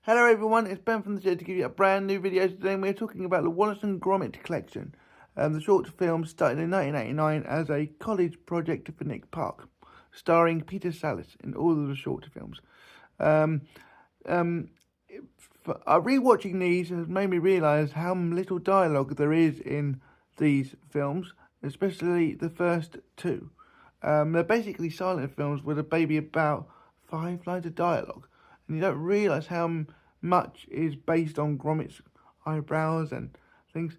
Hello everyone, it's Ben from the show to give you a brand new video today, and we're talking about the Wallace and Gromit collection. The short film started in 1989 as a college project for Nick Park, starring Peter Sallis in all of the short films. Rewatching these has made me realise how little dialogue there is in these films, especially the first two. They're basically silent films with maybe about 5 lines of dialogue. And you don't realise how much is based on Gromit's eyebrows and things.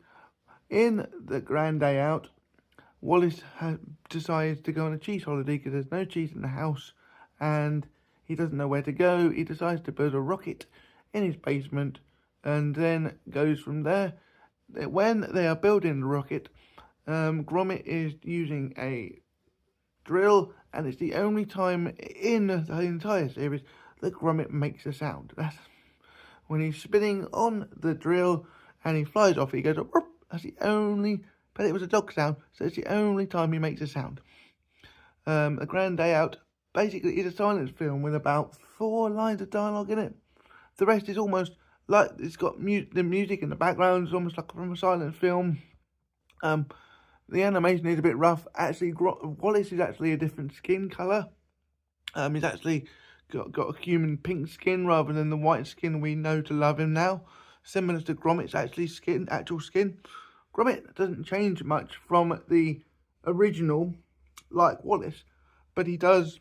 In The Grand Day Out, Wallace decides to go on a cheese holiday because there's no cheese in the house and he doesn't know where to go. He decides to build a rocket in his basement and then goes from there. When they are building the rocket, Gromit is using a drill, and it's the only time in the entire series that Gromit makes a sound. That's when he's spinning on the drill and he flies off. He goes up. That's the only. But it was a dog sound, so it's the only time he makes a sound. A Grand Day Out basically is a silent film with about 4 lines of dialogue in it. The rest is almost like it's got the music in the background is almost like from a silent film. The animation is a bit rough. Actually, Wallace is actually a different skin colour. He's actually got a human pink skin rather than the white skin we know to love him now. Similar to Gromit's actual skin. Gromit doesn't change much from the original, like Wallace, but he does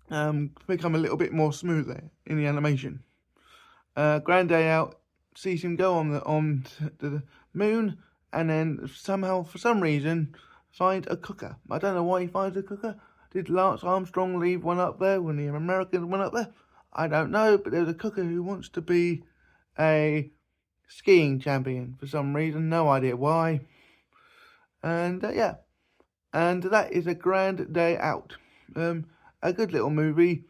become a little bit more smoother in the animation. Grand Day Out sees him go on the moon, and then somehow, for some reason, find a cooker. I don't know why he finds a cooker. Did Lance Armstrong leave one up there when the Americans went up there? I don't know, but there's a cooker who wants to be a skiing champion for some reason. No idea why. And yeah, and that is A Grand Day Out. A good little movie.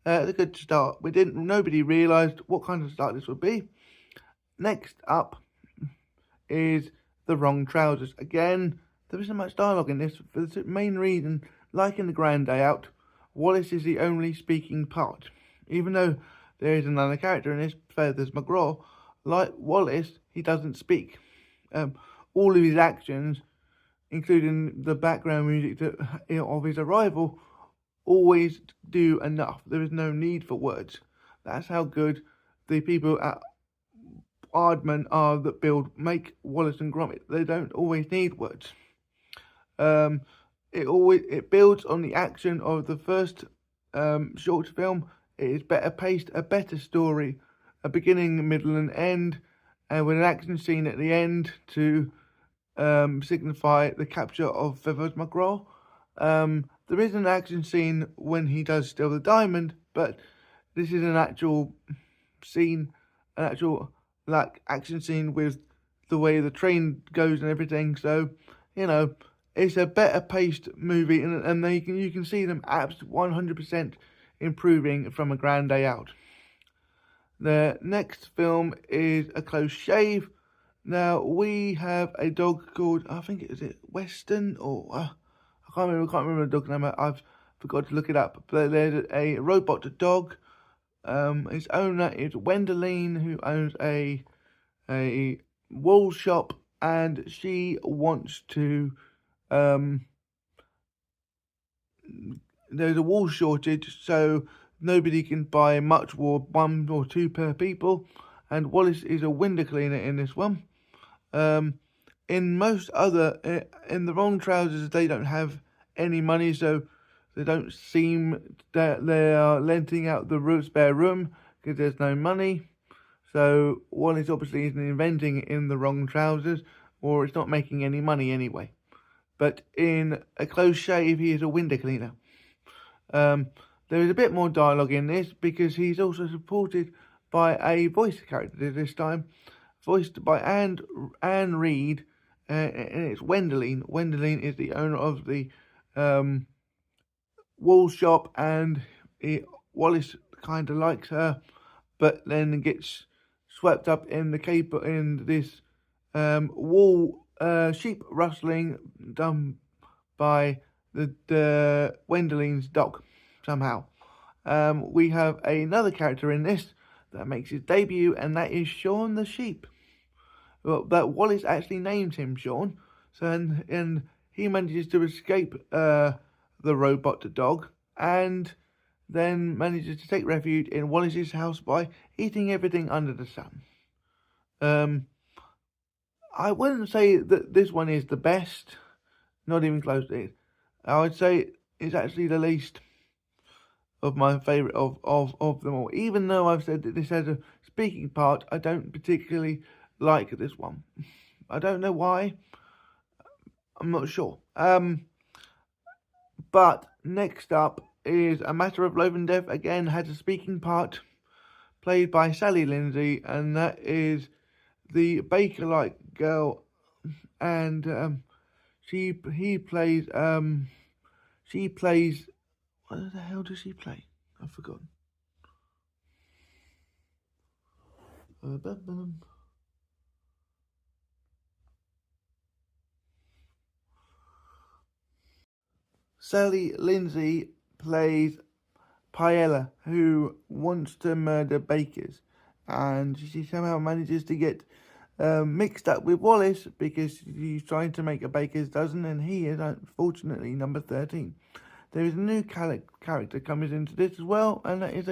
A good start. Nobody realised what kind of start this would be. Next up is The Wrong Trousers. Again, there isn't much dialogue in this for the main reason. Like in The Grand Day Out, Wallace is the only speaking part. Even though there is another character in this, Feathers McGraw, like Wallace, he doesn't speak. All of his actions, including the background music of his arrival, always do enough. There is no need for words. That's how good the people at Aardman are that make Wallace and Gromit. They don't always need words. It builds on the action of the first short film. It is better paced, a better story, a beginning, middle and end, and with an action scene at the end to signify the capture of Feathers McGraw. There is an action scene when he does steal the diamond, but this is an actual scene, action scene with the way the train goes and everything. So, it's a better paced movie, and you can see them 100% improving from A Grand Day Out. The next film is A Close Shave. Now, we have a dog called, I think is it Weston, or I can't remember the dog name. I've forgot to look it up. But there's a robot dog. His owner is Wendeline, who owns a wool shop, and she wants to. There's a wool shortage, so nobody can buy much wool, 1 or 2 per people, and Wallace is a window cleaner in this one. In The Wrong Trousers, they don't have any money, so they don't seem that they are renting out the spare room because there's no money. So Wallace obviously isn't inventing in The Wrong Trousers, or it's not making any money anyway. But in A Close Shave, he is a window cleaner. There is a bit more dialogue in this because he's also supported by a voice character this time, voiced by Anne Reid, and it's Wendeline. Wendeline is the owner of the wool shop, and Wallace kind of likes her, but then gets swept up in this wool sheep rustling done by the Wendeline's dog somehow. We have another character in this that makes his debut, and that is Shaun the sheep. Well, that Wallace actually named him Shaun, so and he manages to escape the robot dog, and then manages to take refuge in Wallace's house by eating everything under the sun. I wouldn't say that this one is the best, not even close to it. I would say it's actually the least of my favourite of them all. Even though I've said that this has a speaking part, I don't particularly like this one. I don't know why. I'm not sure. But next up is A Matter of Life and Death. Again, has a speaking part played by Sally Lindsay, and that is the baker-like girl, and she plays what the hell does she play? I've forgotten. Sally Lindsay plays Paella, who wants to murder bakers, and she somehow manages to get mixed up with Wallace because she's trying to make a baker's dozen, and he is unfortunately number 13. There is a new character comes into this as well, and that is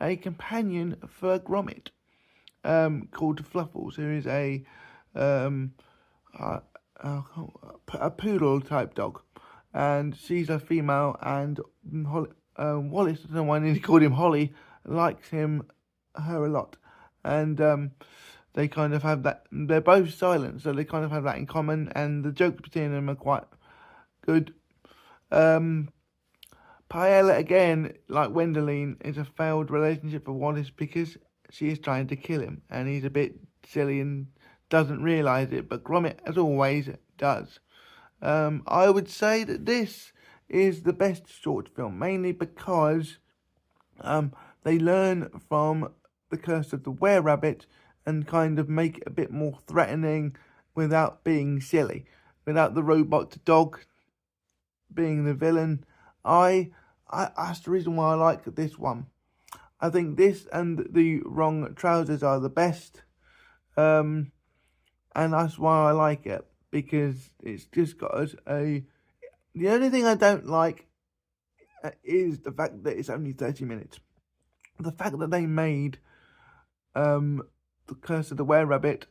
a companion for Gromit, called Fluffles, who is a poodle type dog, and she's a female, and Wallace, I don't know why I nearly called him Holly, likes her a lot, and they kind of have that. They're both silent, so they kind of have that in common, and the jokes between them are quite good. Paella, again, like Wendelin, is a failed relationship for Wallace because she is trying to kill him, and he's a bit silly and doesn't realise it, but Gromit, as always, does. I would say that this is the best short film, mainly because they learn from The Curse of the Were-Rabbit and kind of make it a bit more threatening without being silly, without the robot dog being the villain. That's the reason why I like this one. I think this and The Wrong Trousers are the best, and that's why I like it, because it's just got the only thing I don't like is the fact that it's only 30 minutes. The fact that they made The Curse of the Were-Rabbit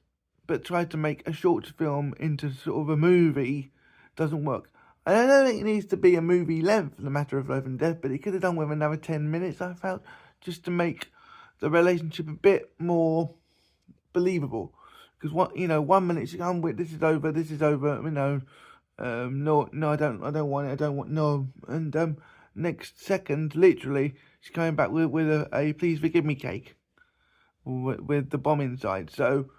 but tried to make a short film into sort of a movie doesn't work. I don't think it needs to be a movie length, The Matter of Life and Death, but it could have done with another 10 minutes, I felt, just to make the relationship a bit more believable. Because 1 minute she's going, this is over, no, I don't want it, no. And next second, literally, she's coming back with a please forgive me cake with the bomb inside. So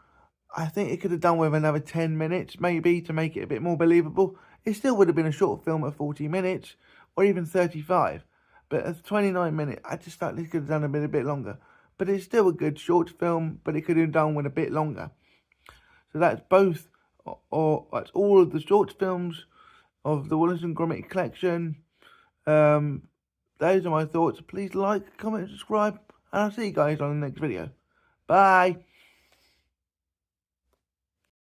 I think it could have done with another 10 minutes, maybe, to make it a bit more believable. It still would have been a short film of 40 minutes, or even 35. But at 29 minutes, I just felt this could have done a bit longer. But it's still a good short film, but it could have done with a bit longer. So that's both, or that's all of the short films of the Wallace and Gromit collection. Those are my thoughts. Please like, comment, subscribe, and I'll see you guys on the next video. Bye!